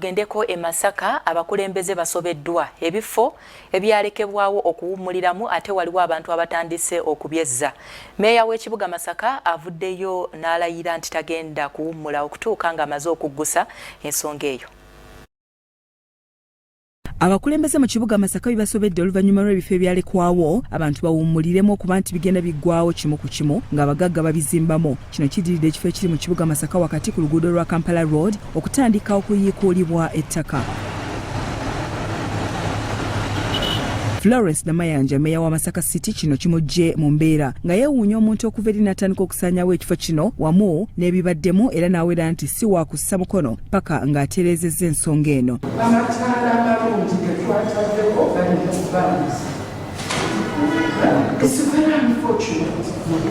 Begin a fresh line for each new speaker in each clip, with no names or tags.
tugendeko e Masaka abakulembeze basobeddwa ebifo ebyalekebwawo okuwummuliramu ate waliwo abantu abatandise okubyezza. Meeya w'ekibuga Masaka avuddeyo n'alayira nti tagenda kuwummula okutuuka ng'amaze okuggusa ensonga eyo. Abakulembeze mu kibuga Masaka bibasobedde oluvannyuma lw'ebifo ebyalekwawo abantu bawummuliremu okuba nti bigenda biggwawo kimu ku kimu ng'abagagga babizimbamu. Kino kidiridde ekifo ekiri mu kibuga Masaka wakati ku luguudo lwa Kampala Road okutandika okuyiikuulibwa ettaka. Florence Namayanja meeya wa Masaka City kino kimujje mu mbeera nga yeewuunya omuntu okuva eri n'atandika okusaanyawo ekifo kino wamu n'ebibaddemu era n'awera nti si wa kussa mukono paka ng'atereezezza ensonga eno.
Amataala amalungi getwataddeko gali mu bbalansi. It's very unfortunate.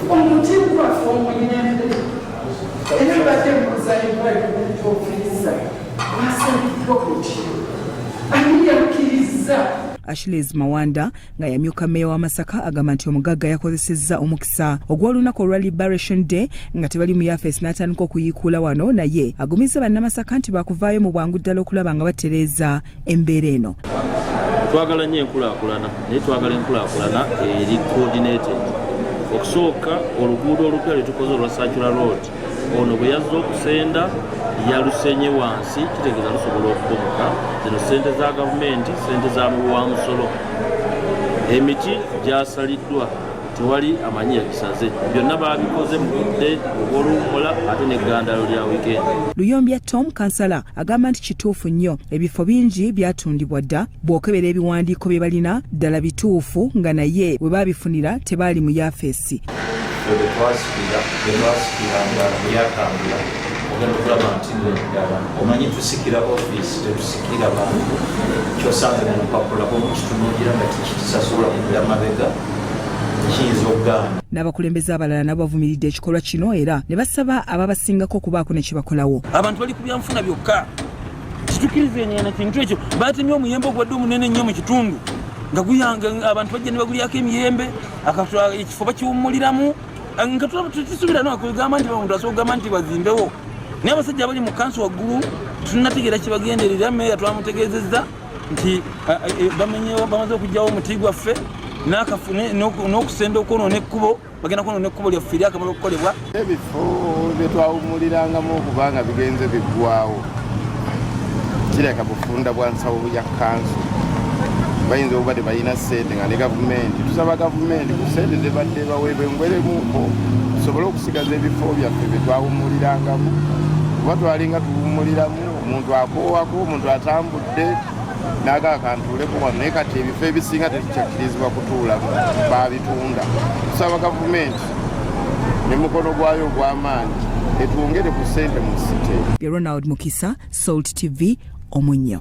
Omuti gwaffe omuyembe era badde muzaalibwa ebintu ofiisa wasangiddwa kutyo ani yakkiriza.
Ashles Mawanda nga yamyuka meeya wa Masaka agamba nti omugagga yakozesezza omukisa ogw'olunaku olwa Liberation Day nga tebali mu yafeesi n'atandika okuyiikuula wano naye agumizza bannamasaka nti bakuvaayo mu bwangu ddala okulaba nga batereeza embeera eno.
Twagala nnyo enkulaakulana naye twagala enkulaakulana eri coordinated. Okusooka oluguudo olupya lwe tukoze olwa Circular Road ono bwe yazza okusenda yalusenye wansi kitegeeza lusobola okubomoka. Zino ssente za gavumenti, ssente za muwamusolo. Emiti gyasaliddwa tewali amanyi yakisaze. Byonna baabikoze mu budde obw'oluwummula ate n'eggandalo lya weekend.
Luyombya Tom Kansala agamba nti kituufu nnyo ebifo bingi byatundibwa dda bw'okebera ebiwandiiko bye balina ddala bituufu nga naye bwe baabifunira tebaali mu yafeesi.
Omanyi tusikira office tetusikira bantu kyosanga mu lupapula bw'omukitunulira nga tikisasula kudda mabega kiyinza okugaana.
N'abakulembeze abalala nabo bavumiridde ekikolwa kino era ne basaba ababasingako okubaako ne kibakolawo.
Abantu bali ku byanfuna byokka kitukirizenye na kintu ekyo baatemye omuyembe ogwadde omunene nnyo mu kitundu nga guyanga abantu bajja ne bagulyako emiyembe akatula ekifo bakiwummuliramu nga tutisubira n'okugamba nti omuntu asobola okugamba nti bazimbewo. Naye abasajja abali mu kanso waggulu tunnategeera kibagenderera meeya twamutegeezezza nti bamaze okugyawo omuti gwaffe n'okusenda okwonoona ekkubo bagenda kwonoona ekkubo lyaffe eri akamala okukolebwa.
Ebifo bye twawummulirangamu okuba nga bigenze biggwawo kireka bufunda bwa nsawo ya kanso bayinza okuba tebalina ssente nga ne gavumenti tusaba gavumenti ku ssente ze badde baweebwe ngweremuko tusobole okusigaza ebifo byaffe bye twawummulirangamu kuba twalinga tuwummuliramu omuntu akoowako omuntu atambudde n'agaa kantuuleko wano naye kati ebifo ebisinga tetukyakkirizibwa kutuulamu baabitunda. Tusaba gavumenti ne mukono gwayo ogw'amaanyi etwongere ku ssente mu site.
Ronald Mukisa, Salt TV, Omunnyo.